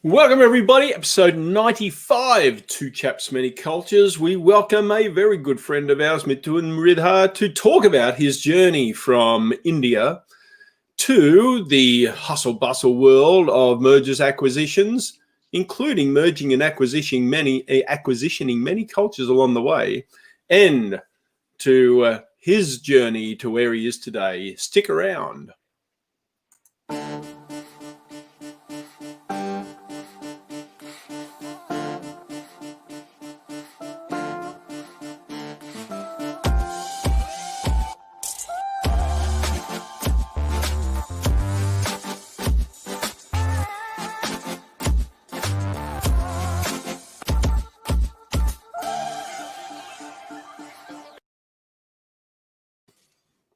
Welcome everybody, episode 95 to Chaps Many Cultures. We welcome a very good friend of ours, Mithun Mridha, to talk about his journey from India to the hustle-bustle world of mergers, acquisitions, including merging and acquisitioning many cultures along the way, and to his journey to where he is today. Stick around.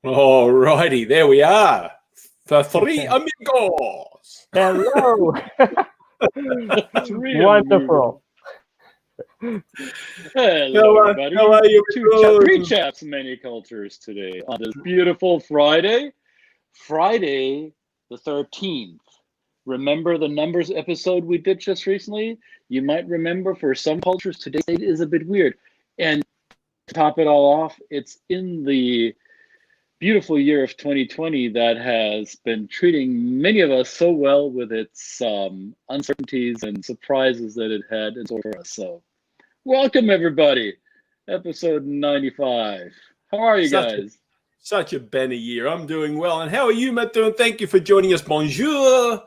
All righty, there we are. The three amigos. Hello. Wonderful. Hello, everybody. How are you? Three Chaps Many Cultures today on this beautiful Friday the 13th. Remember the numbers episode we did just recently? You might remember for some cultures, today's date is a bit weird. And to top it all off, it's in the beautiful year of 2020 that has been treating many of us so well with its uncertainties and surprises that it had in store for us. So welcome everybody, episode 95. How are you guys? Such a banner year. I'm doing well. And how are you, Mithun? Thank you for joining us. Bonjour.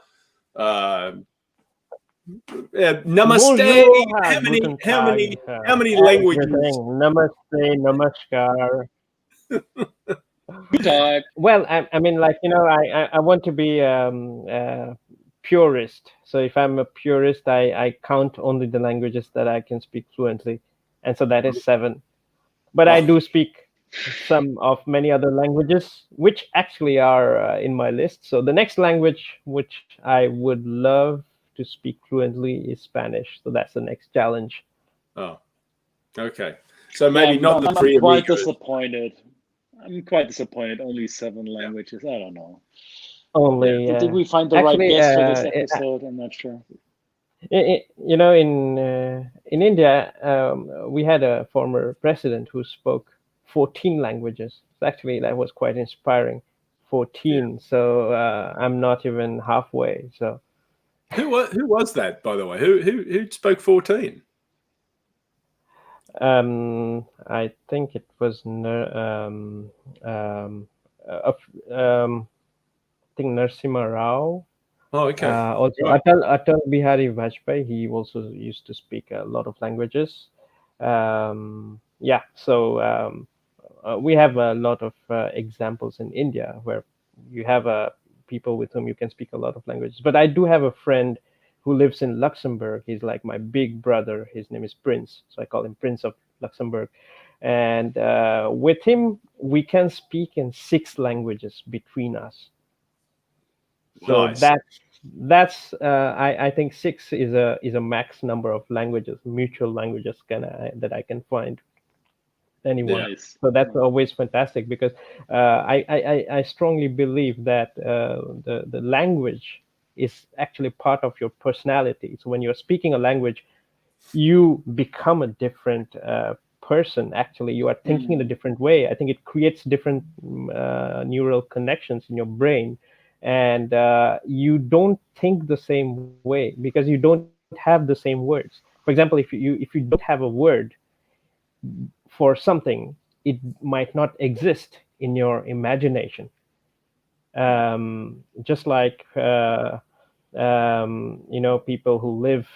Namaste. Bonjour. How many languages? Namaste, namaskar. Well, I mean, like, I want to be purist. So if I'm a purist, I count only the languages that I can speak fluently. And so that is 7. But I do speak some of many other languages, which actually are in my list. So the next language which I would love to speak fluently is Spanish. So that's the next challenge. Oh, okay. So maybe not the three amigos. I'm quite disappointed. Only 7 languages. I don't know. Only. Did we find the right guest for this episode? I'm not sure. In India, we had a former president who spoke 14 languages. Actually, that was quite inspiring. 14. Yeah. So I'm not even halfway. So who was that, by the way? Who spoke 14? I think it was I think Narasimha Rao. Oh, okay. Also, right. Atal Bihari Vajpayee, he also used to speak a lot of languages. We have a lot of examples in India where you have people with whom you can speak a lot of languages. But I do have a friend who lives in Luxembourg. He's like my big brother. His name is Prince. So I call him Prince of Luxembourg. And with him, we can speak in 6 languages between us. So nice. that's I think 6 is a max number of languages, mutual languages that I can find anywhere. Nice. So that's always fantastic because I strongly believe that the language is actually part of your personality. So when you're speaking a language, you become a different person. Actually, you are thinking in a different way. I think it creates different neural connections in your brain. And you don't think the same way because you don't have the same words. For example, if you don't have a word for something, it might not exist in your imagination. Just like people who live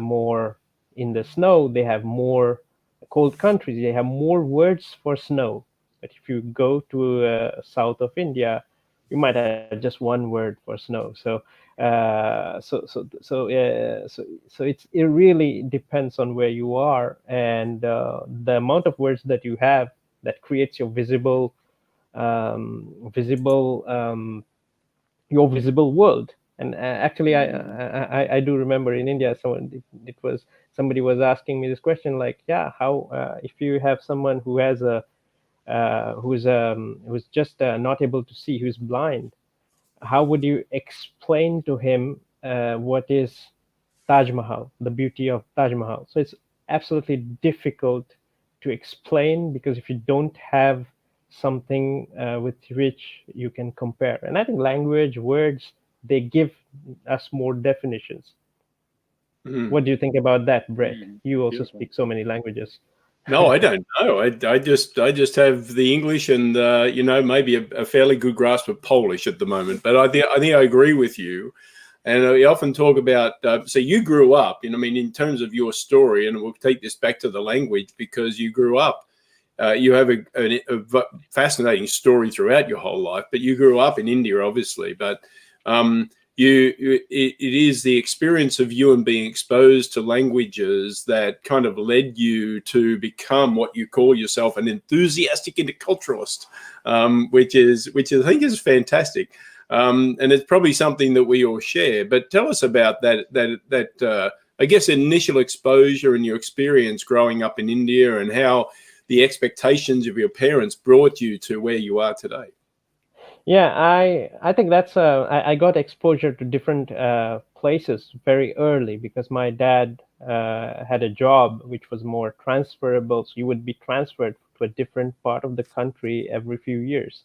more in the snow, they have more cold countries. They have more words for snow. But if you go to south of India, you might have just one word for snow. So it really depends on where you are and the amount of words that you have that creates your visible world. And actually, I do remember in India, somebody was asking me this question, like, how if you have someone who has who's just not able to see, who's blind, how would you explain to him what is Taj Mahal, the beauty of Taj Mahal. So it's absolutely difficult to explain, because if you don't have something with which you can compare, and I think language, words, they give us more definitions. What do you think about that, Brett? You also speak so many languages. No, I don't know. I just have the English and maybe a fairly good grasp of Polish at the moment. But I think I agree with you. And we often talk about. So you grew up, in terms of your story, and we'll take this back to the language, because you grew up. You have a fascinating story throughout your whole life, but you grew up in India, obviously. But it is the experience of you and being exposed to languages that kind of led you to become what you call yourself, an enthusiastic interculturalist, which I think is fantastic. And it's probably something that we all share. But tell us about that I guess initial exposure and your experience growing up in India, and how the expectations of your parents brought you to where you are today. Yeah, I think that's I got exposure to different places very early, because my dad had a job which was more transferable. So you would be transferred to a different part of the country every few years.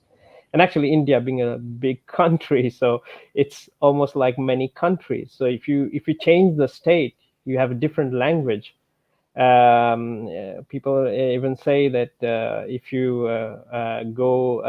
And actually, India being a big country, so it's almost like many countries. So if you change the state, you have a different language. People even say that if you go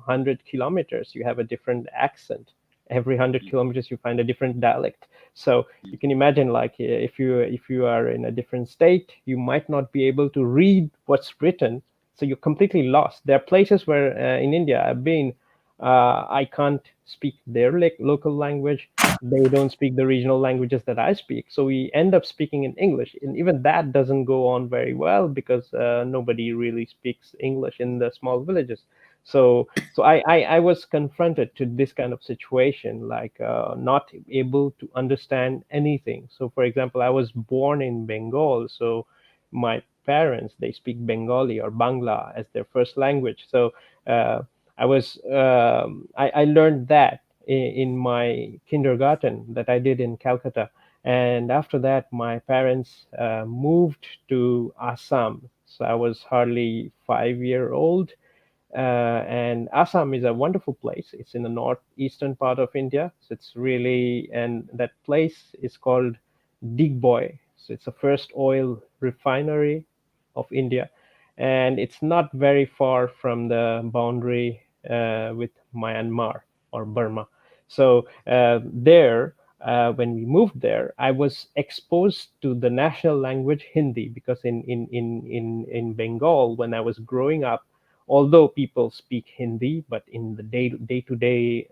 100 kilometers, you have a different accent. Every 100 kilometers, you find a different dialect. So you can imagine, like, if you are in a different state, you might not be able to read what's written. So you're completely lost. There are places where in India I've been, I can't speak their local language. They don't speak the regional languages that I speak. So we end up speaking in English. And even that doesn't go on very well, because nobody really speaks English in the small villages. So I was confronted to this kind of situation, like not able to understand anything. So for example, I was born in Bengal. So my parents, they speak Bengali or Bangla as their first language. So I learned that in my kindergarten that I did in Calcutta. And after that, my parents moved to Assam. So I was hardly 5 years old. And Assam is a wonderful place. It's in the northeastern part of India. So it's really, and that place is called Digboy. So it's the first oil refinery of India. And it's not very far from the boundary with Myanmar or Burma. So when we moved there, I was exposed to the national language Hindi, because in Bengal, when I was growing up, although people speak Hindi, but in the day-to-day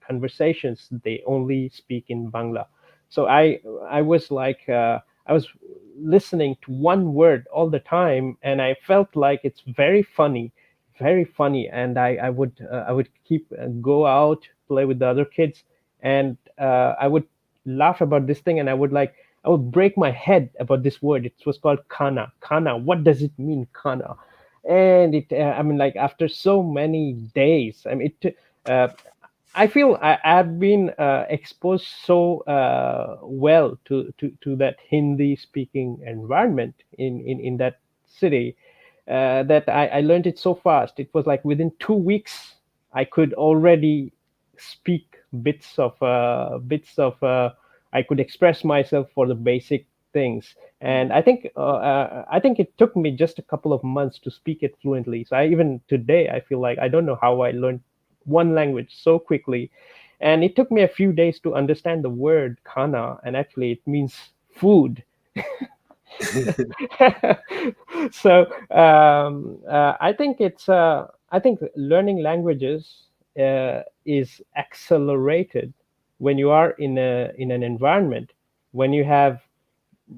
conversations, they only speak in Bangla. So I was like, I was listening to one word all the time, and I felt like it's very funny, and I would keep go out, play with the other kids, and I would laugh about this thing, and I would break my head about this word. It was called kana. What does it mean, kana? And like, after so many days, I feel I've been exposed so well to that Hindi speaking environment in that city, that I learned it so fast. It was like within 2 weeks, I could already speak bits of I could express myself for the basic things. And I think it took me just a couple of months to speak it fluently. So even today, I feel like I don't know how I learned one language so quickly. And it took me a few days to understand the word kana, and actually it means food. So I think learning languages is accelerated when you are in an environment when you have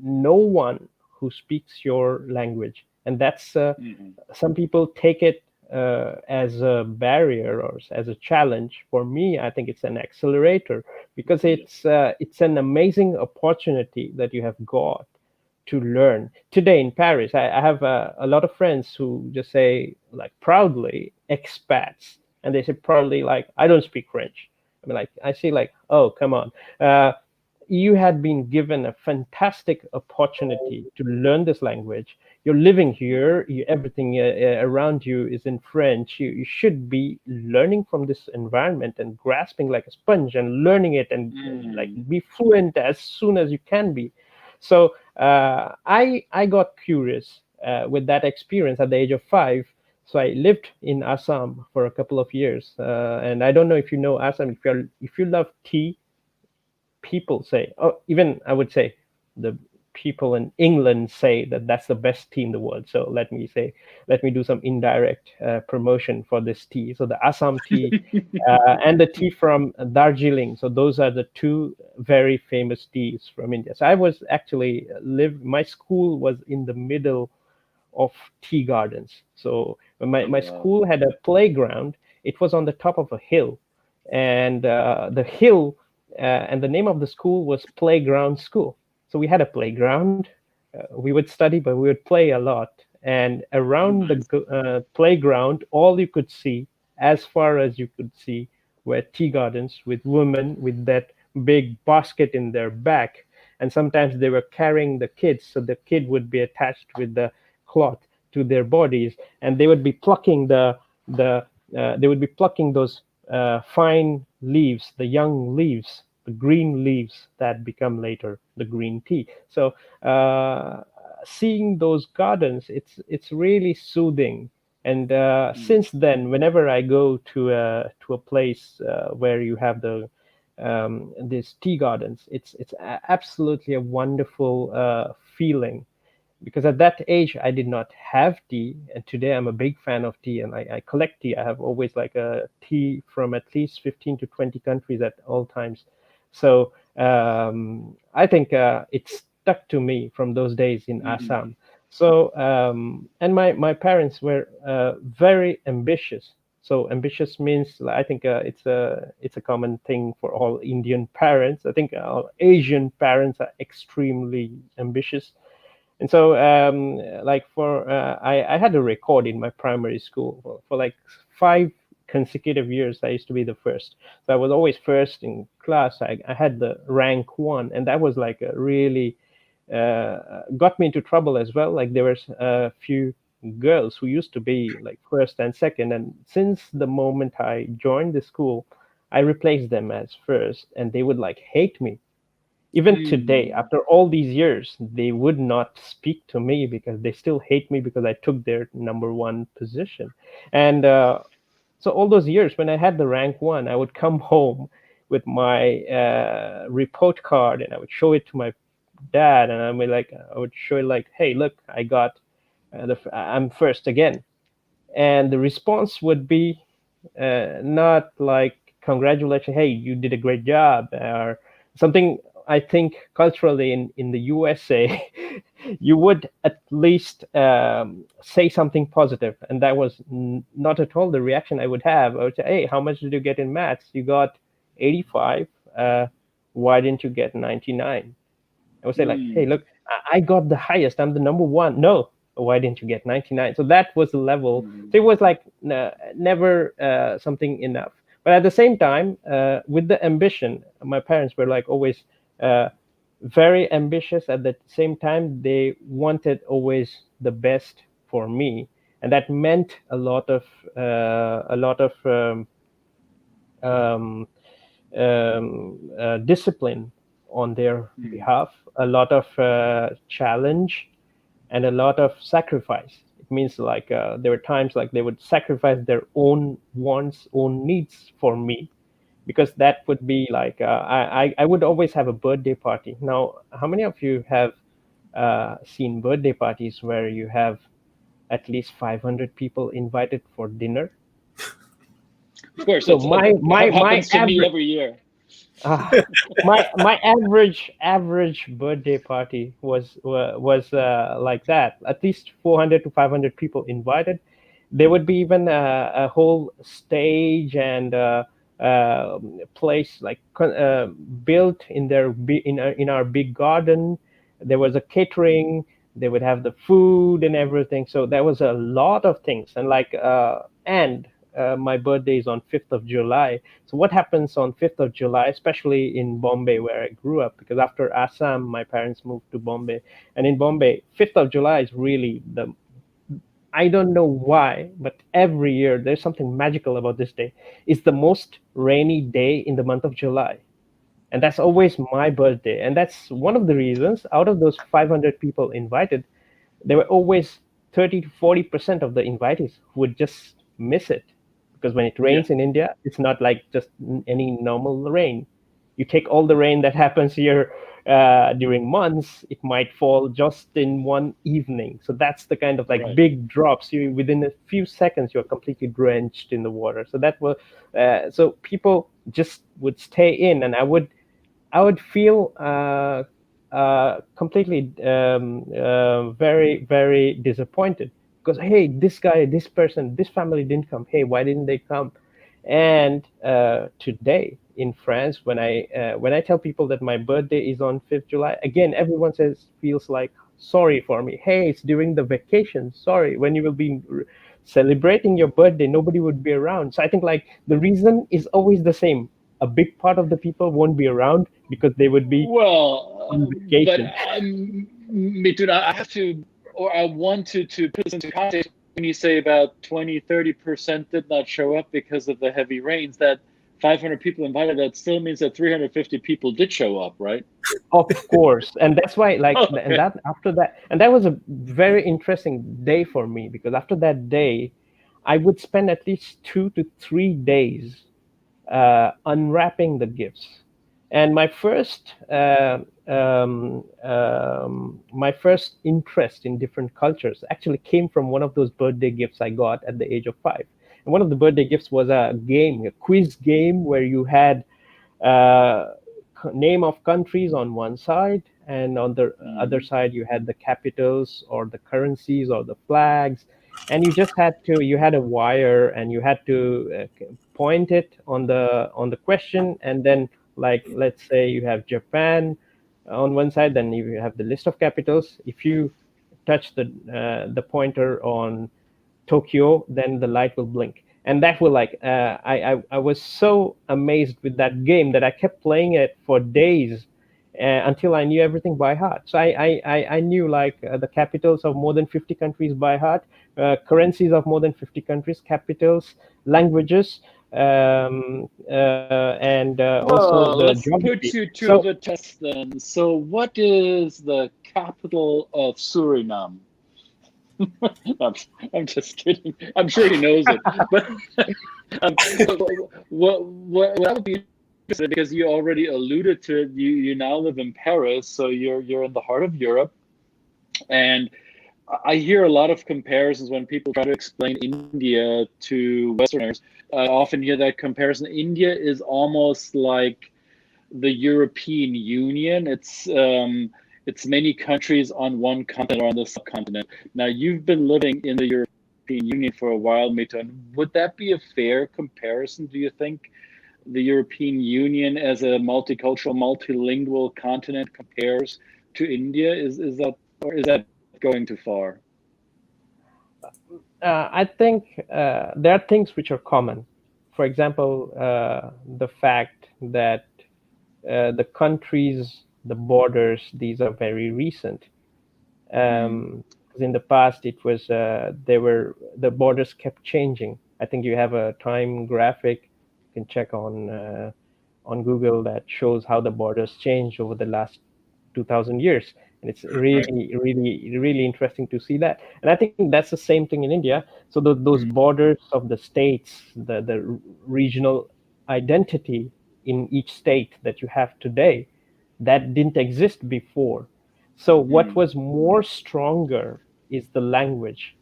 no one who speaks your language. And that's some people take it as a barrier or as a challenge. For me, I think it's an accelerator, because it's an amazing opportunity that you have got to learn. Today in Paris, I have a lot of friends who just say, like, proudly, expats, and they say proudly, like, I don't speak French. I mean, like, I see, like, oh, come on. you had been given a fantastic opportunity to learn this language. You're living here, everything around you is in French. You should be learning from this environment and grasping like a sponge and learning it and like be fluent as soon as you can be. So I got curious with that experience at the age of 5. So I lived in Assam for a couple of years, and I don't know if you know Assam. If you love tea, people say, oh, even I would say the people in England say that that's the best tea in the world. So let me do some indirect promotion for this tea. So the Assam tea and the tea from Darjeeling. So those are the two very famous teas from India. So I was actually my school was in the middle of tea gardens. So when my school had a playground, it was on the top of a hill, and the hill and the name of the school was Playground School. So we had a playground. We would study, but we would play a lot. And around the playground, all you could see, as far as you could see, were tea gardens with women with that big basket in their back. And sometimes they were carrying the kids, so the kid would be attached with the cloth to their bodies, and they would be plucking those fine leaves, the young leaves, the green leaves that become later the green tea. So seeing those gardens, it's really soothing. And since then, whenever I go to a place where you have these tea gardens, it's absolutely a wonderful feeling. Because at that age I did not have tea, and today I'm a big fan of tea, and I collect tea. I have always like a tea from at least 15 to 20 countries at all times. So I think it stuck to me from those days in Assam. So and my parents were very ambitious. So ambitious means, I think it's a common thing for all Indian parents. I think all Asian parents are extremely ambitious. And so, like I had a record in my primary school for like 5 consecutive years. I used to be the first. So I was always first in class. I had the rank 1, and that was like a really got me into trouble as well. Like there was a few girls who used to be like first and second, and since the moment I joined the school, I replaced them as first, and they would like hate me. Even today, after all these years, they would not speak to me because they still hate me because I took their number 1 position. And so all those years when I had the rank 1, I would come home with my report card, and I would show it to my dad, and I would show it like, hey, look, I got I'm first again. And the response would be not like congratulations, hey, you did a great job, or something. I think culturally in the USA, you would at least say something positive, and that was not at all the reaction I would have. I would say, hey, how much did you get in maths? You got 85. Why didn't you get 99? I would say like, hey, look, I got the highest. I'm the number 1. No, why didn't you get 99? So that was the level. So it was like never something enough. But at the same time, with the ambition, my parents were like always very ambitious. At the same time, they wanted always the best for me, and that meant a lot of discipline on their behalf, a lot of challenge, and a lot of sacrifice. It means like there were times like they would sacrifice their own wants, own needs for me, because that would be like I would always have a birthday party. Now, how many of you have seen birthday parties where you have at least 500 people invited for dinner? Of course, so my happens to me every year. My average birthday party was like that. At least 400 to 500 people invited. There would be even a whole stage and place like built in in our big garden. There was a catering. They would have the food and everything. So there was a lot of things, and like and my birthday is on 5th of July. So what happens on 5th of July, especially in Bombay where I grew up, because after Assam, my parents moved to Bombay. And in Bombay, 5th of July is really I don't know why, but every year there's something magical about this day. It's the most rainy day in the month of July. And that's always my birthday. And that's one of the reasons out of those 500 people invited, there were always 30 to 40% of the invitees who would just miss it. Because when it rains in India, it's not like just any normal rain. You take all the rain that happens here during months, it might fall just in one evening. So that's the kind of like big drops. You within a few seconds, you're completely drenched in the water. So that was so people just would stay in, and I would feel completely very, very disappointed because, hey, this guy, this person, this family didn't come. Hey, why didn't they come? And today in France, when I tell people that my birthday is on 5th July, again, everyone feels like sorry for me. Hey, it's during the vacation. Sorry, when you will be celebrating your birthday, nobody would be around. So I think like the reason is always the same. A big part of the people won't be around because they would be on vacation. But Mithun, I have to, or I want to put this into context. When you say about 20-30% did not show up because of the heavy rains, that 500 people invited, that still means that 350 people did show up, right? Of course. And that's why, like, and that after that, and that was a very interesting day for me, because after that day, I would spend at least 2 to 3 days unwrapping the gifts. And my first interest in different cultures actually came from one of those birthday gifts I got at the age of 5. And one of the birthday gifts was a quiz game where you had name of countries on one side, and on the other side you had the capitals or the currencies or the flags, and you had a wire, and you had to point it on the question, and then, like, let's say you have Japan on one side, then you have the list of capitals. If you touch the pointer on Tokyo, then the light will blink. And that will I was so amazed with that game that I kept playing it for days until I knew everything by heart. So I knew the capitals of more than 50 countries by heart, currencies of more than 50 countries, capitals, languages, and also the let's geography. Put you to the test then. So what is the capital of Suriname? I'm just kidding. I'm sure he knows it. But what would be interesting, because you already alluded to it. You now live in Paris, so you're in the heart of Europe, and I hear a lot of comparisons when people try to explain India to Westerners. I often hear that comparison. India is almost like the European Union. It's many countries on one continent or on the subcontinent. Now, you've been living in the European Union for a while, Mithun. Would that be a fair comparison, do you think? The European Union as a multicultural, multilingual continent compares to India? Is that going too far? I think there are things which are common. For example, the fact that the countries, the borders, these are very recent. In the past, it was the borders kept changing. I think you have a time graphic you can check on Google that shows how the borders changed over the last 2,000 years, and it's really interesting to see that. And I think that's the same thing in India. So those borders of the states, the regional identity in each state that you have today, that didn't exist before. So what was more stronger is the language.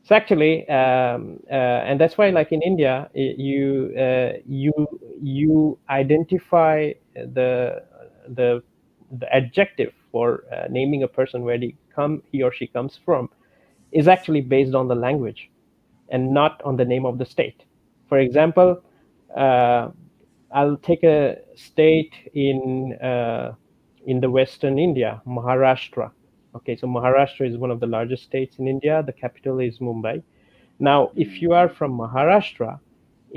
So actually, and that's why, like in India, you identify the adjective for naming a person where he or she comes from is actually based on the language and not on the name of the state. For example, I'll take a state in the Western India, Maharashtra. Okay, so Maharashtra is one of the largest states in India. The capital is Mumbai. Now, if you are from Maharashtra,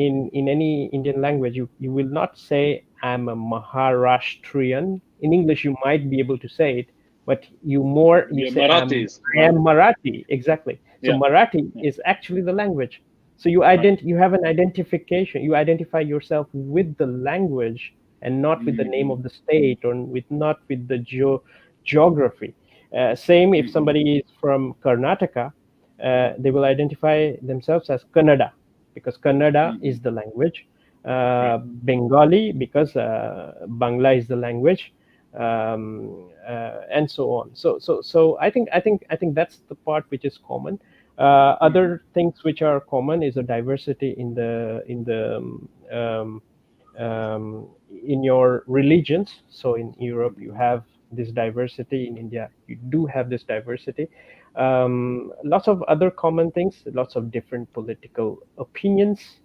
in any Indian language, you will not say I'm a Maharashtrian. In English, you might be able to say it, but you say I am Marathi. Exactly. So Marathi is actually the language. So you have an identification. You identify yourself with the language and not with the name of the state or not with the geography. Same if somebody is from Karnataka, they will identify themselves as Kannada because Kannada is the language. Bengali because Bangla is the language, and so on. So I think that's the part which is common. Other things which are common is a diversity in your religions. So in Europe you have this diversity. In India you do have this diversity. Lots of other common things, lots of different political opinions,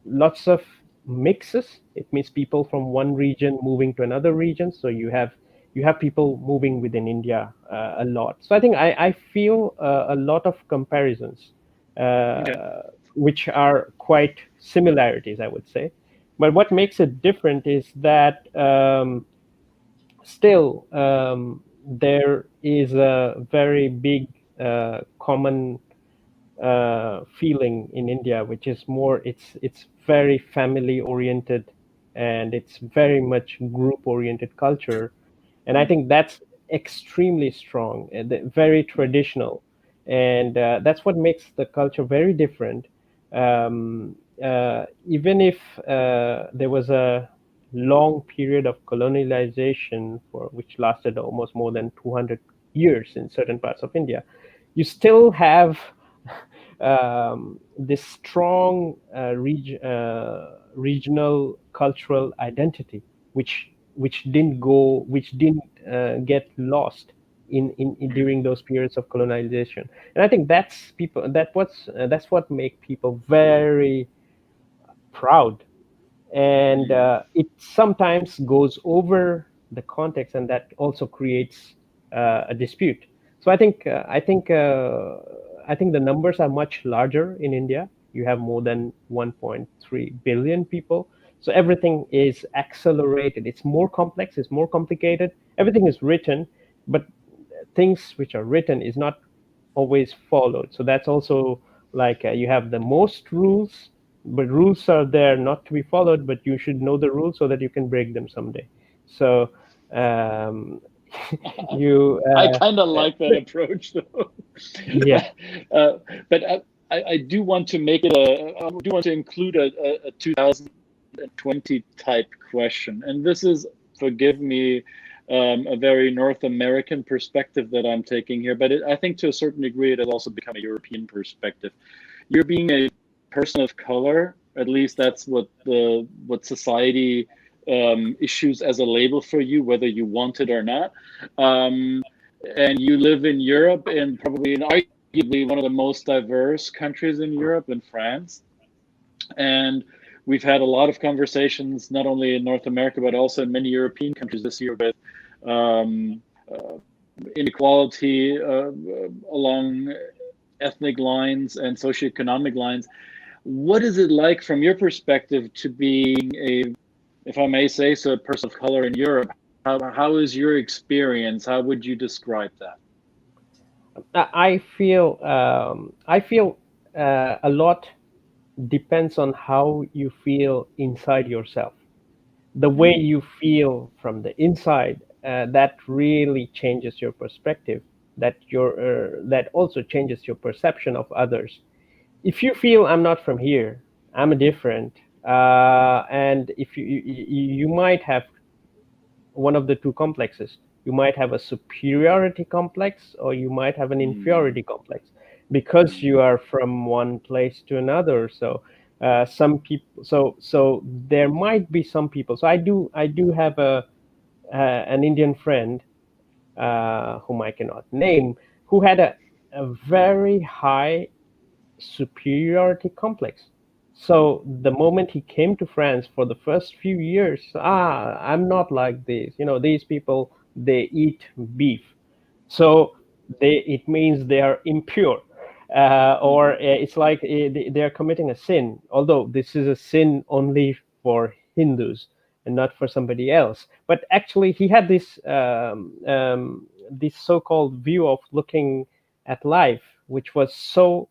lots of mixes. It means people from one region moving to another region. So you have people moving within India a lot. So I think I feel a lot of comparisons, which are quite similarities, I would say. But what makes it different is that still there is a very big common feeling in India, which is more it's very family oriented and it's very much group oriented culture, and I think that's extremely strong and very traditional, and that's what makes the culture very different. Even if there was a long period of colonialization which lasted almost more than 200 years in certain parts of India, you still have this strong regional cultural identity, which didn't get lost in during those periods of colonization. And I think that's what make people very proud, and it sometimes goes over the context, and that also creates a dispute. So I think the numbers are much larger in India. You have more than 1.3 billion people. So everything is accelerated. It's more complex. It's more complicated. Everything is written, but things which are written is not always followed. So that's also like you have the most rules, but rules are there not to be followed, but you should know the rules so that you can break them someday. So I kind of like that approach, though. Yeah. But I do want to make it I do want to include a 2020 type question, and this is, forgive me, a very North American perspective that I'm taking here, but I think to a certain degree it has also become a European perspective. You're being a person of color, at least that's what society issues as a label for you, whether you want it or not. And you live in Europe, and probably arguably one of the most diverse countries in Europe, in France. And we've had a lot of conversations, not only in North America, but also in many European countries this year, with inequality along ethnic lines and socioeconomic lines. What is it like from your perspective to being if I may say so, a person of color in Europe? How is your experience? How would you describe that? I feel a lot depends on how you feel inside yourself. The way you feel from the inside, that really changes your perspective. That also changes your perception of others. If you feel I'm not from here, I'm different, and if you might have one of the two complexes. You might have a superiority complex, or you might have an inferiority complex, because you are from one place to another. So some people, so there might be some people. So I do have an Indian friend whom I cannot name, who had a very high superiority complex. So the moment he came to France, for the first few years, I'm not like this. These people, they eat beef, so it means they are impure. or it's like they are committing a sin, although this is a sin only for Hindus and not for somebody else. But actually, he had this so-called view of looking at life, which was so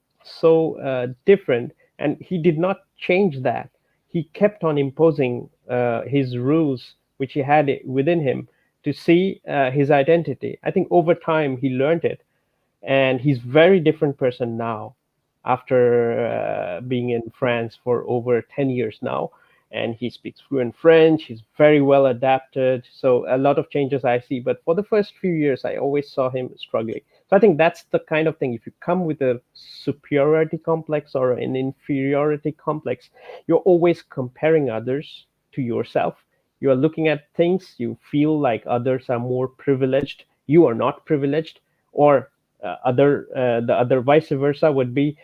different, and he did not change that. He kept on imposing his rules, which he had within him, to see his identity. I think over time he learned it, and he's very different person now after being in France for over 10 years now, and he speaks fluent French. He's very well adapted, so a lot of changes I see. But for the first few years I always saw him struggling. So I think that's the kind of thing, if you come with a superiority complex or an inferiority complex, you're always comparing others to yourself. You are looking at things, you feel like others are more privileged, you are not privileged, or the other vice versa would be,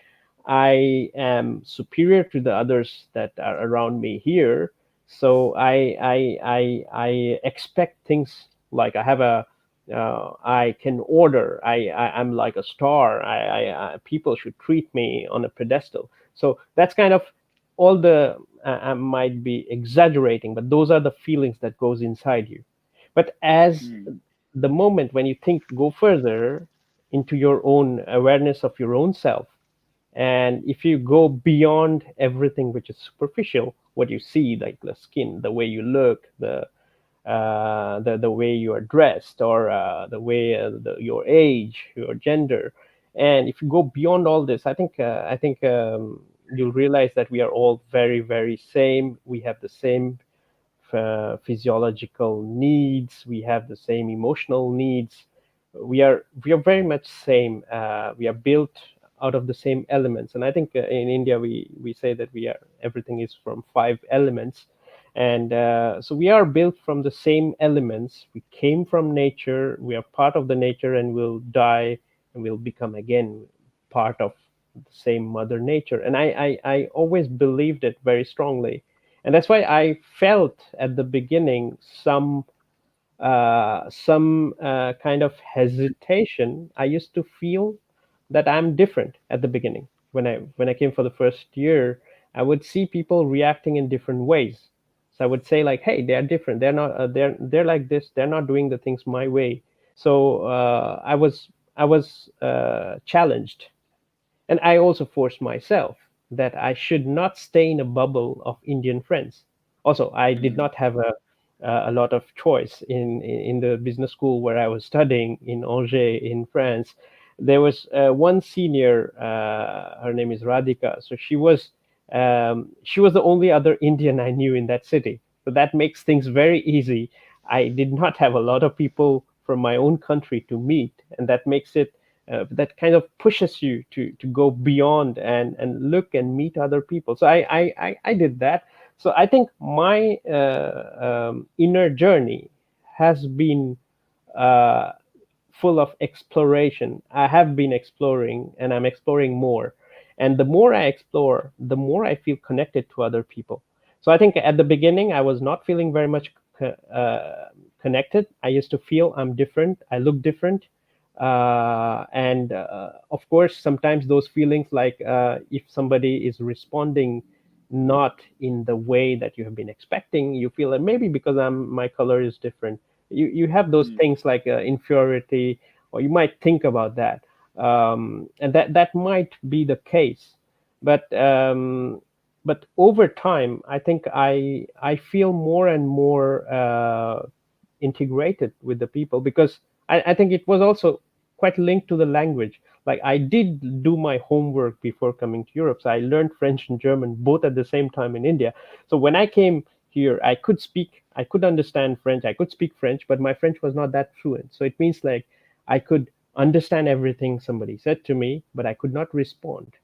I am superior to the others that are around me here, so I expect things like I have I can order. I'm like a star. People should treat me on a pedestal. So that's kind of all the I might be exaggerating, but those are the feelings that goes inside you. But as the moment when you go further into your own awareness of your own self, and if you go beyond everything which is superficial, what you see, like the skin, the way you look, the way you are dressed, or the way your age, your gender, and if you go beyond all this, I think you'll realize that we are all very, very same. We have the same physiological needs. We have the same emotional needs. We are very much same. We are built out of the same elements, and I think in India we say that everything is from 5 elements, and so we are built from the same elements. We came from nature. We are part of the nature, and we'll die, and we'll become again part of the same mother nature. And I always believed it very strongly. And that's why I felt at the beginning some kind of hesitation. I used to feel that I'm different at the beginning. When I came for the first year, I would see people reacting in different ways. So I would say like, "Hey, they are different. They're not. They're like this. They're not doing the things my way." So I was challenged, and I also forced myself that I should not stay in a bubble of Indian friends. Also, I did not have a lot of choice in the business school where I was studying in Angers in France. There was one senior, her name is Radhika. So she was the only other Indian I knew in that city. So that makes things very easy. I did not have a lot of people from my own country to meet, and that makes it that kind of pushes you to go beyond and look and meet other people. So I did that. So I think my inner journey has been full of exploration. I have been exploring, and I'm exploring more. And the more I explore, the more I feel connected to other people. So I think at the beginning, I was not feeling very much connected. I used to feel I'm different. I look different. And of course, sometimes those feelings, like if somebody is responding not in the way that you have been expecting, you feel that maybe because my color is different. You have those things like inferiority, or you might think about that, and that might be the case. But over time, I think I feel more and more integrated with the people, because I think it was also quite linked to the language. Like, I did do my homework before coming to Europe. So I learned French and German both at the same time in India. So when I came here, I could understand French, I could speak French, but my French was not that fluent. So it means like I could understand everything somebody said to me, but I could not respond.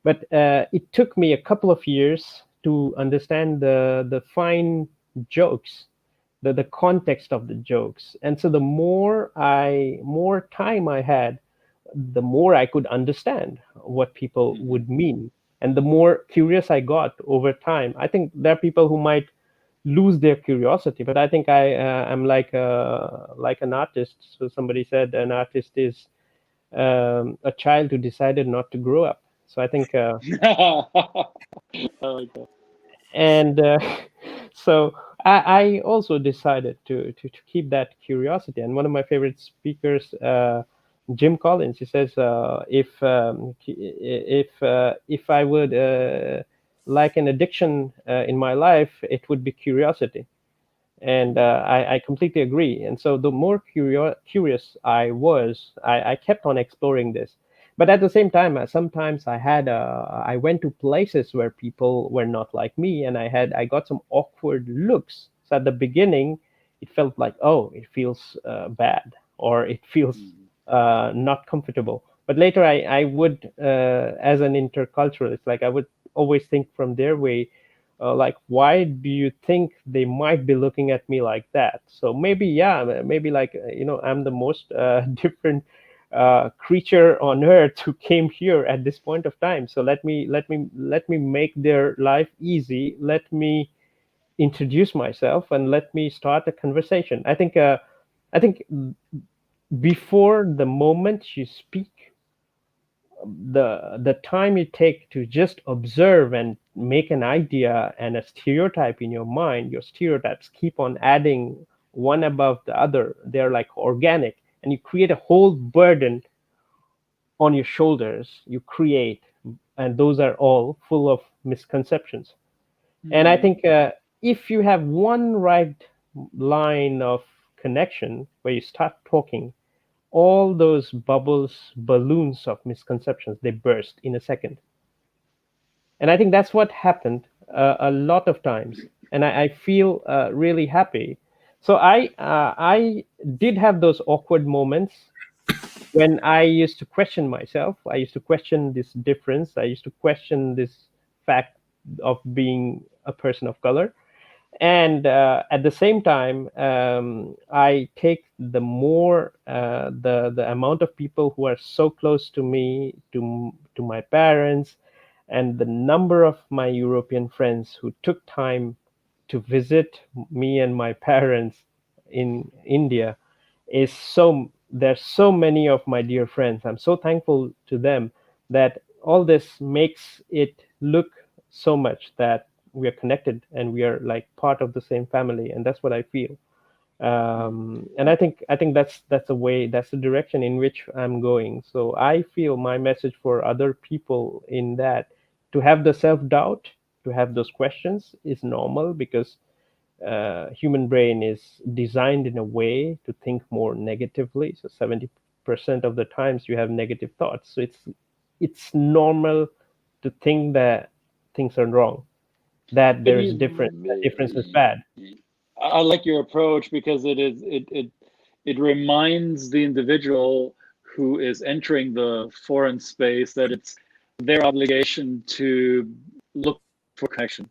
But it took me a couple of years to understand the fine jokes, the context of the jokes. And so the more time I had, the more I could understand what people would mean, and the more curious I got over time. I think there are people who might lose their curiosity, but I think I am like an artist. So somebody said an artist is a child who decided not to grow up. So I think, I like that. and so I also decided to keep that curiosity. And one of my favorite speakers, Jim Collins, he says, if I would like an addiction in my life, it would be curiosity. And I completely agree. And so the more curious I was, I kept on exploring this. But at the same time, sometimes I went to places where people were not like me, and I got some awkward looks. So at the beginning, it felt like, oh, it feels bad, or it feels not comfortable. But later, I would, as an interculturalist, like I would always think from their way, like, why do you think they might be looking at me like that? So maybe, yeah, maybe like, I'm the most different creature on earth who came here at this point of time. So let me make their life easy. Let me introduce myself and let me start a conversation. I think before the moment you speak, the time you take to just observe and make an idea and a stereotype in your mind, your stereotypes keep on adding one above the other. They're like organic, and you create a whole burden on your shoulders. You create, and those are all full of misconceptions. And I think if you have one right line of connection where you start talking, all those balloons of misconceptions, they burst in a second. And I think that's what happened a lot of times. And I feel really happy. So I did have those awkward moments when I used to question myself. I used to question this difference. I used to question this fact of being a person of color. And at the same time, I take the more the amount of people who are so close to me, to my parents, and the number of my European friends who took time to visit me and my parents in India is so. There's so many of my dear friends. I'm so thankful to them that all this makes it look so much that we are connected and we are like part of the same family, and that's what I feel. And I think that's the direction in which I'm going. So I feel my message for other people in that, to have the self-doubt, to have those questions is normal, because human brain is designed in a way to think more negatively. So 70% of the times you have negative thoughts. So it's normal to think that things are wrong, that there is difference, that difference is bad. I like your approach, because it reminds the individual who is entering the foreign space that it's their obligation to look for connection.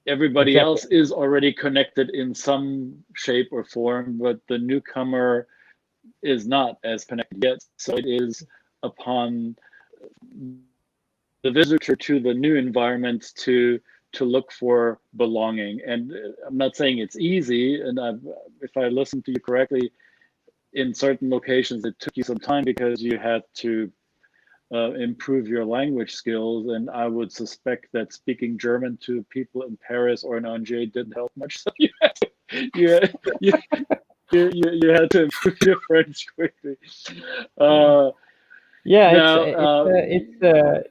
Everybody Exactly. else is already connected in some shape or form, but the newcomer is not as connected yet. So it is upon the visitor to the new environment to look for belonging. And I'm not saying it's easy, and if I listened to you correctly, in certain locations it took you some time because you had to improve your language skills, and I would suspect that speaking German to people in Paris or in Angers didn't help much. So you had to improve your French quickly.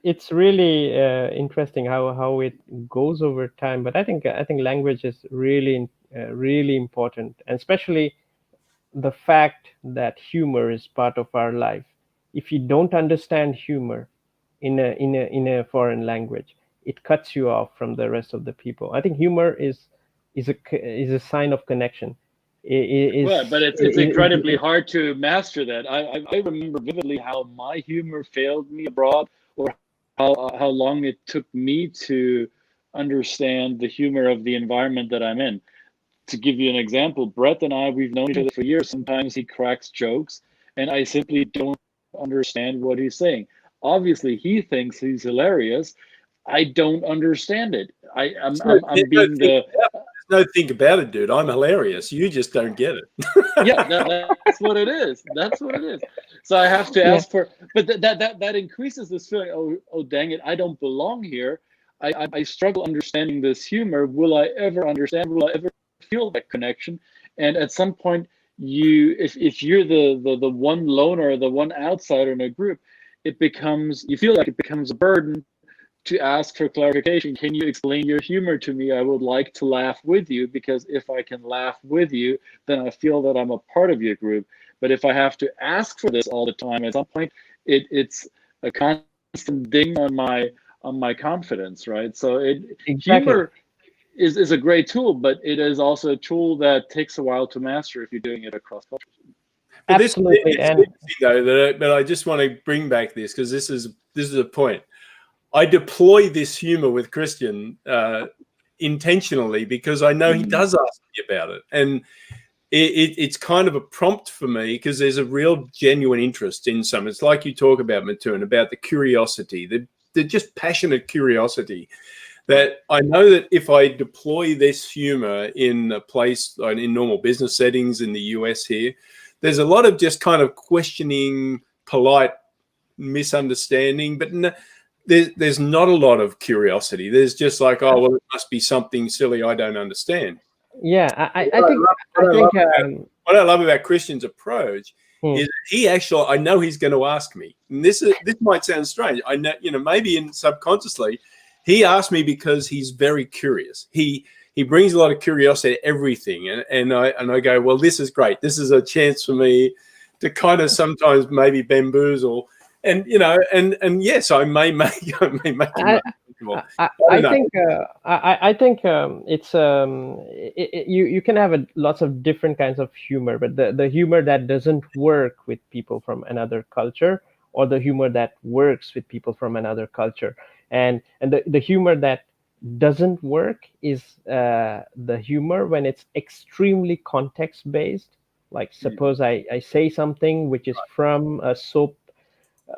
It's really interesting how it goes over time. But I think language is really really important, and especially the fact that humor is part of our life. If you don't understand humor in a foreign language, it cuts you off from the rest of the people. I think humor is a sign of connection. But it's incredibly hard to master that. I remember vividly how my humor failed me abroad, or how long it took me to understand the humor of the environment that I'm in. To give you an example, Brett and I, we've known each other for years. Sometimes he cracks jokes and I simply don't understand what he's saying. Obviously, he thinks he's hilarious. I don't understand it. I'm being the... No think about it, dude. I'm hilarious. You just don't get it. Yeah, that's what it is. That's what it is. So I have to ask for, but that increases this feeling. Oh, dang it! I don't belong here. I struggle understanding this humor. Will I ever understand? Will I ever feel that connection? And at some point, if you're the one loner, the one outsider in a group, you feel like it becomes a burden to ask for clarification. Can you explain your humor to me? I would like to laugh with you, because if I can laugh with you, then I feel that I'm a part of your group. But if I have to ask for this all the time, at some point, it's a constant ding on my confidence, right? So humor is a great tool, but it is also a tool that takes a while to master if you're doing it across cultures. But absolutely, it's interesting though, but I just want to bring back this, because this is a point. I deploy this humor with Christian intentionally, because I know he does ask me about it, and it's kind of a prompt for me, because there's a real genuine interest in some. It's like you talk about, Mithun, about the curiosity, the just passionate curiosity, that I know that if I deploy this humor in a place, in normal business settings in the US here, there's a lot of just kind of questioning, polite misunderstanding, but there's not a lot of curiosity. There's just like, oh, well, it must be something silly I don't understand. Yeah, I think what I love about Christian's approach is he actually, I know he's going to ask me, and this might sound strange. I know, maybe subconsciously, he asked me because he's very curious. He brings a lot of curiosity to everything, and I go, well, this is great. This is a chance for me to kind of sometimes maybe bamboozle. And and yes, I may make him uncomfortable. I think it's you can have lots of different kinds of humor, but the humor that doesn't work with people from another culture, or the humor that works with people from another culture, and the humor that doesn't work is the humor when it's extremely context based. Like suppose I say something which is from a soap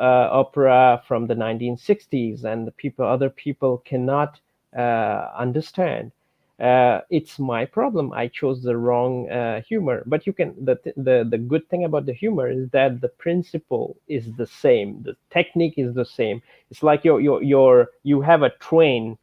opera from the 1960s, and other people cannot understand. It's my problem. I chose the wrong humor. But you can. The good thing about the humor is that the principle is the same. The technique is the same. It's like you have a train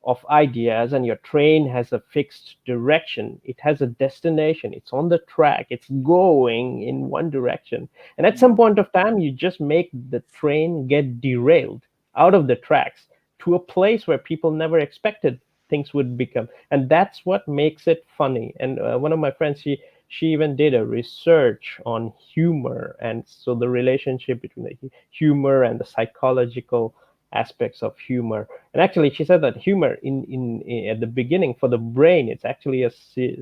of ideas, and your train has a fixed direction. It has a destination. It's on the track. It's going in one direction. And at some point of time, you just make the train get derailed out of the tracks to a place where people never expected things would become. And that's what makes it funny. And one of my friends, she even did a research on humor. And so the relationship between the humor and the psychological aspects of humor. And actually, she said that humor in at the beginning for the brain, it's actually a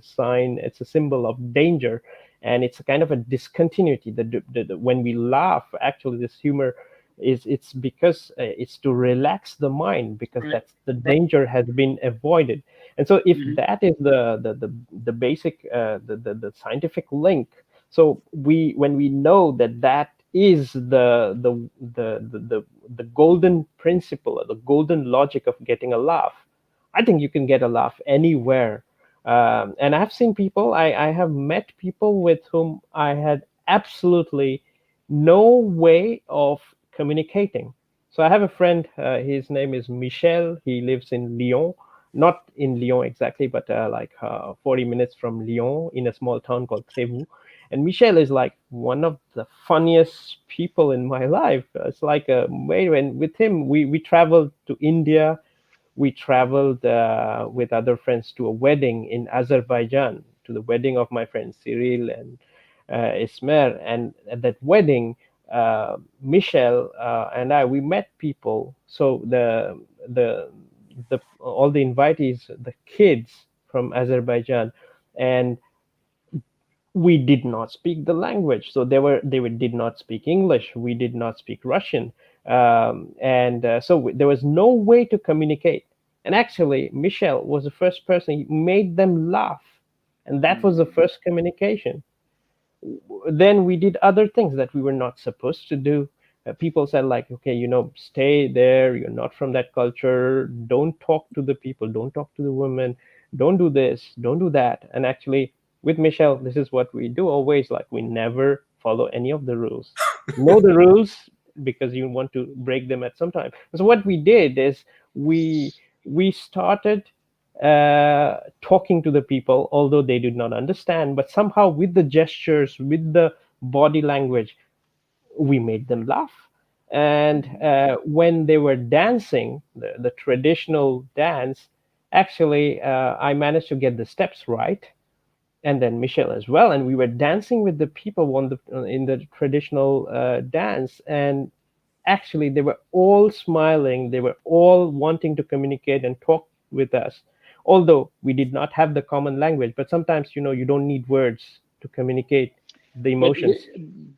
sign, it's a symbol of danger, and it's a kind of a discontinuity. When we laugh, actually, this humor it's because it's to relax the mind, because that's the danger has been avoided. And so if that is the basic the scientific link, so when we know that is the golden principle, or the golden logic of getting a laugh, I think you can get a laugh anywhere. And I've seen people, I have met people with whom I had absolutely no way of communicating. So I have a friend, his name is Michel. He lives in Lyon, not in Lyon exactly, but 40 minutes from Lyon, in a small town called Trévoux. And Michel is like one of the funniest people in my life. It's like when with him, we traveled to India. We traveled with other friends to a wedding in Azerbaijan, to the wedding of my friends Cyril and Ismer. And at that wedding, Michel and we met people. So all the invitees, the kids from Azerbaijan, and we did not speak the language. So they did not speak English. We did not speak Russian. So there was no way to communicate. And actually, Michel was the first person. He made them laugh. And that was the first communication. Then we did other things that we were not supposed to do. People said like, okay, stay there. You're not from that culture. Don't talk to the people. Don't talk to the women. Don't do this. Don't do that. And actually, with Michel, this is what we do always. Like, we never follow any of the rules. know the rules because you want to break them at some time. So what we did is we started talking to the people, although they did not understand, but somehow with the gestures, with the body language, we made them laugh. And when they were dancing, the traditional dance, actually, I managed to get the steps right, and then Michelle as well. And we were dancing with the people in the traditional dance, and actually, they were all smiling. They were all wanting to communicate and talk with us, although we did not have the common language. But sometimes, you don't need words to communicate the emotions.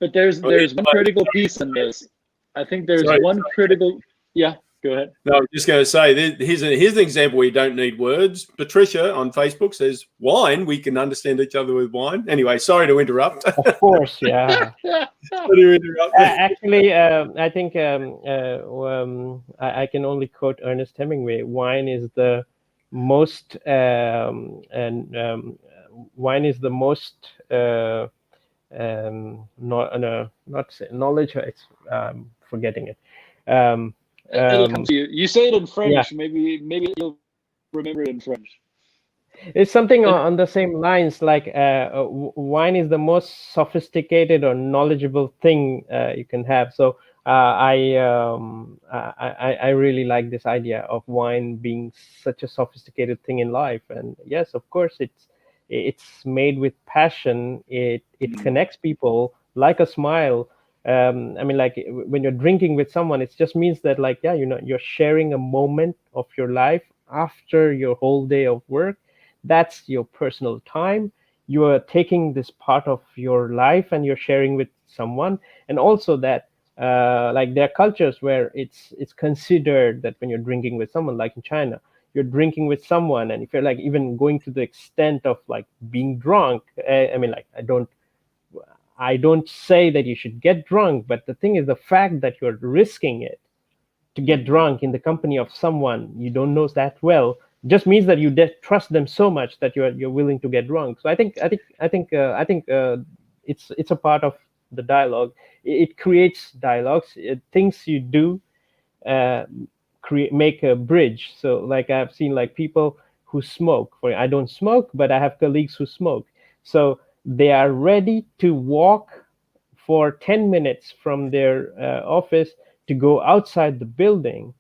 But there's one critical piece in this. I think there's one critical. Yeah, go ahead. No, I'm just going to say, here's an example where you don't need words. Patricia on Facebook says, wine, we can understand each other with wine. Anyway, sorry to interrupt. Of course, yeah. Actually, I think I can only quote Ernest Hemingway. Wine is the most not knowledge. It's forgetting it. It'll come to you. You say it in French. Yeah. Maybe you'll remember it in French. It's something on the same lines, like wine is the most sophisticated or knowledgeable thing you can have. So I really like this idea of wine being such a sophisticated thing in life. And yes, of course, it's made with passion. It connects people like a smile. I mean, like when you're drinking with someone, it just means that, like, yeah, you're sharing a moment of your life after your whole day of work. That's your personal time. You are taking this part of your life and you're sharing with someone. And also that, like, there are cultures where it's considered that when you're drinking with someone, like in China, you're drinking with someone, and if you're like even going to the extent of like being drunk, I mean, like, I don't say that you should get drunk, but the thing is, the fact that you're risking it to get drunk in the company of someone you don't know that well just means that you trust them so much that you're willing to get drunk. So I think it's a part of the dialogue. It creates dialogues. Things you do make a bridge. So like I've seen like people who smoke. I don't smoke, but I have colleagues who smoke. So they are ready to walk for 10 minutes from their office to go outside the building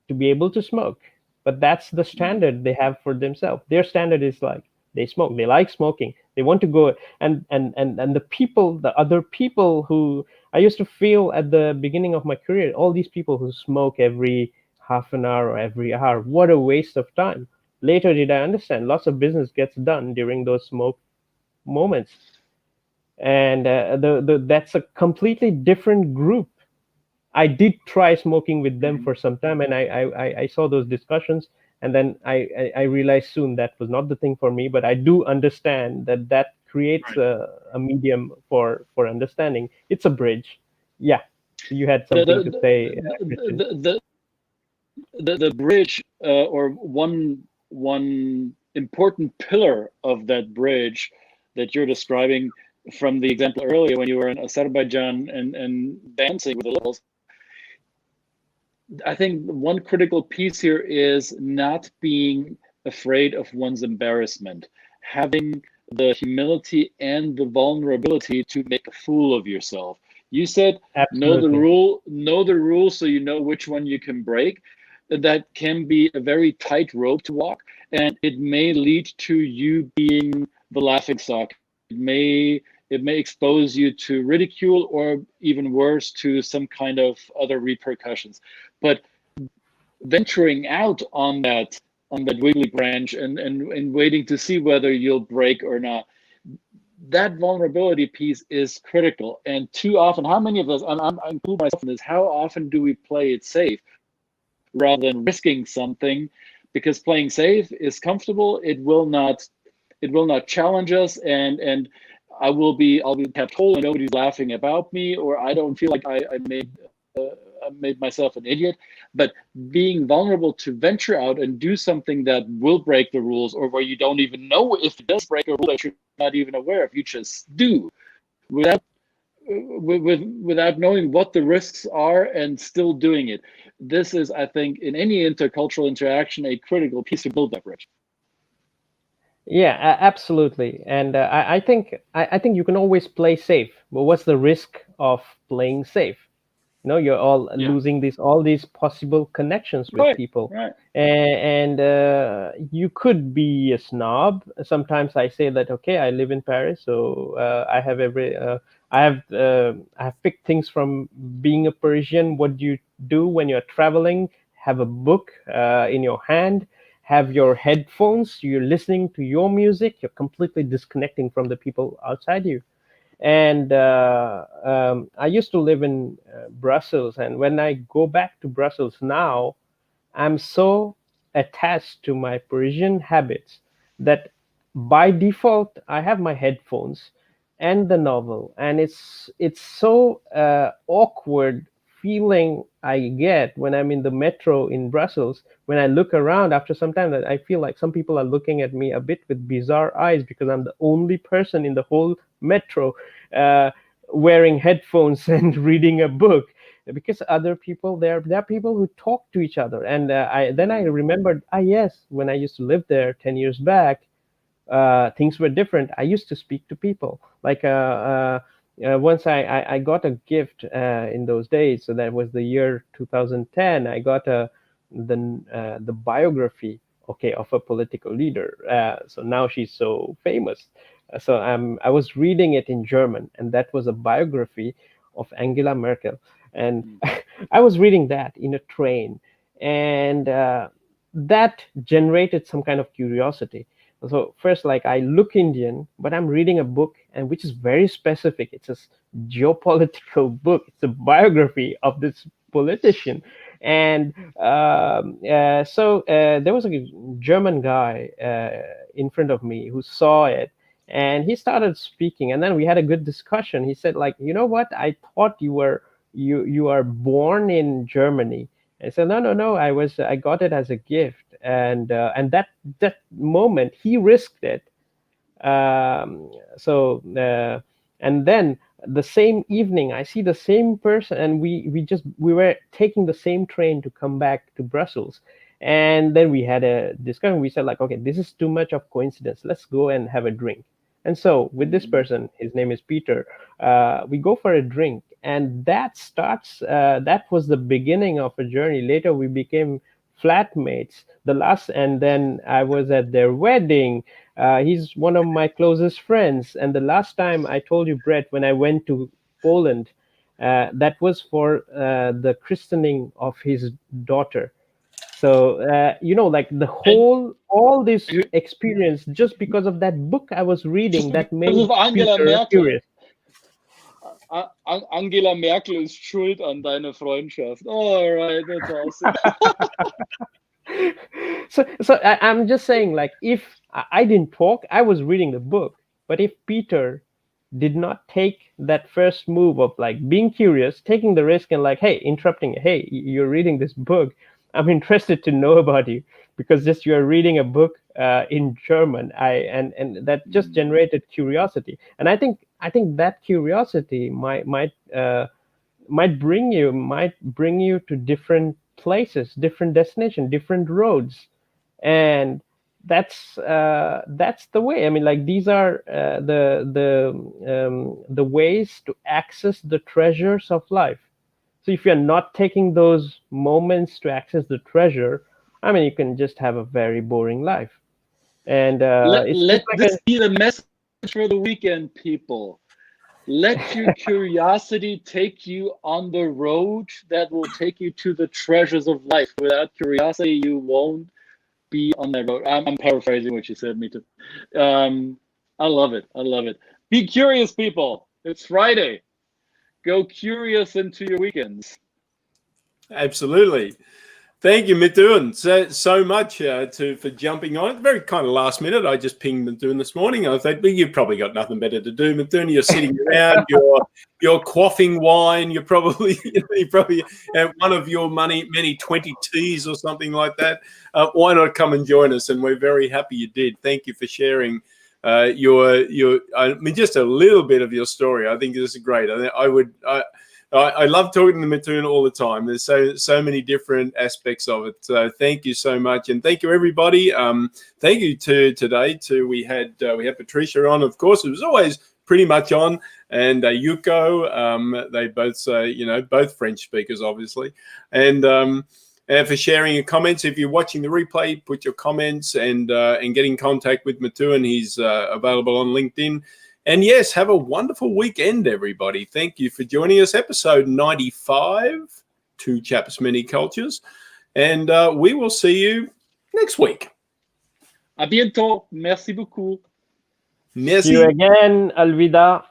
to be able to smoke. But that's the standard they have for themselves. Their standard is like, they smoke, they like smoking, they want to go. And the other people who I used to feel at the beginning of my career, all these people who smoke every half an hour or every hour, what a waste of time. Later did I understand lots of business gets done during those smoke moments. And that's a completely different group. I did try smoking with them for some time, and I saw those discussions, and then I realized soon that was not the thing for me. But I do understand that creates a medium for understanding. It's a bridge. Yeah, you had something to say. The bridge, or one important pillar of that bridge that you're describing from the example earlier when you were in Azerbaijan and dancing with the locals. I think one critical piece here is not being afraid of one's embarrassment, having the humility and the vulnerability to make a fool of yourself. You said, know the rule so you know which one you can break. That can be a very tight rope to walk, and it may lead to you being the laughingstock. It may expose you to ridicule, or even worse, to some kind of other repercussions. But venturing out on that wiggly branch and waiting to see whether you'll break or not, that vulnerability piece is critical. And too often, how many of us, I include myself in this, how often do we play it safe rather than risking something? Because playing safe is comfortable. It will not challenge us, and I'll be kept whole and nobody's laughing about me, or I don't feel like I made myself an idiot. But being vulnerable to venture out and do something that will break the rules, or where you don't even know if it does break a rule that you're not even aware of, you just do without without knowing what the risks are and still doing it. This is, I think, in any intercultural interaction, a critical piece to build that bridge. Yeah, absolutely. And I think you can always play safe. But what's the risk of playing safe? You're all losing all these possible connections with people. Right. And you could be a snob. Sometimes I say that, okay, I live in Paris, so I have picked things from being a Parisian. What do you do when you're traveling? Have a book in your hand, have your headphones, you're listening to your music, you're completely disconnecting from the people outside you. And I used to live in Brussels, and when I go back to Brussels now, I'm so attached to my Parisian habits that by default I have my headphones and the novel, and it's so awkward feeling I get when I'm in the metro in Brussels. When I look around after some time, that I feel like some people are looking at me a bit with bizarre eyes because I'm the only person in the whole metro wearing headphones and reading a book. Because other people, there are people who talk to each other. And I remembered, yes, when I used to live there 10 years back, things were different. I used to speak to people. Like once I got a gift in those days. So that was the year 2010. I got the biography, of a political leader. So now she's so famous. So I was reading it in German, and that was a biography of Angela Merkel. And I was reading that in a train, and that generated some kind of curiosity. So first, like, I look Indian, but I'm reading a book, and which is very specific. It's a geopolitical book. It's a biography of this politician. And so there was a German guy in front of me who saw it, and he started speaking. And then we had a good discussion. He said, like, you know what? I thought you are born in Germany. I said, no, I got it as a gift. And that moment he risked it. And then the same evening I see the same person, and we were taking the same train to come back to Brussels. And then we had a discussion. We said, like, okay, this is too much of coincidence. Let's go and have a drink. And so with this person, his name is Peter, we go for a drink, and that was the beginning of a journey. Later we became flatmates. And then I was at their wedding. He's one of my closest friends. And the last time I told you, Brett, when I went to Poland, that was for the christening of his daughter. So, like all this experience, just because of that book I was reading, that made Peter curious. Angela Merkel ist schuld an deiner Freundschaft. All right, that's awesome. So I'm just saying, like, if I didn't talk, I was reading the book. But if Peter did not take that first move of, like, being curious, taking the risk, and, like, hey, interrupting, hey, you're reading this book, I'm interested to know about you, because just you're reading a book in German, and that just generated curiosity. And I think that curiosity might bring you to different places, different destinations, different roads. And that's the way. I mean, like, these are the ways to access the treasures of life. So if you're not taking those moments to access the treasure, I mean, you can just have a very boring life. And let this be the message for the weekend, people. Let your curiosity take you on the road that will take you to the treasures of life. Without curiosity, you won't be on that road. I'm paraphrasing what you said, me too. I love it. Be curious, people. It's Friday. Go curious into your weekends. Absolutely. Thank you, Mithun, so much for jumping on it. Very kind of last minute. I just pinged Mithun this morning. I thought, well, you've probably got nothing better to do, Mithun. You're sitting around, you're quaffing wine. You're probably have one of your many 20 teas or something like that. Why not come and join us? And we're very happy you did. Thank you for sharing I mean, just a little bit of your story. I think this is great. I love talking to Mithun all the time. There's so many different aspects of it. So thank you so much, and thank you everybody. Thank you today. We had Patricia on, of course. It was always pretty much on, and Yuko. They both both French speakers, obviously, and for sharing your comments. If you're watching the replay, put your comments and get in contact with Mithun. He's available on LinkedIn. And yes, have a wonderful weekend, everybody. Thank you for joining us. Episode 95, Two Chaps, Many Cultures. And we will see you next week. À bientôt. Merci beaucoup. Merci. See you again. Alvida.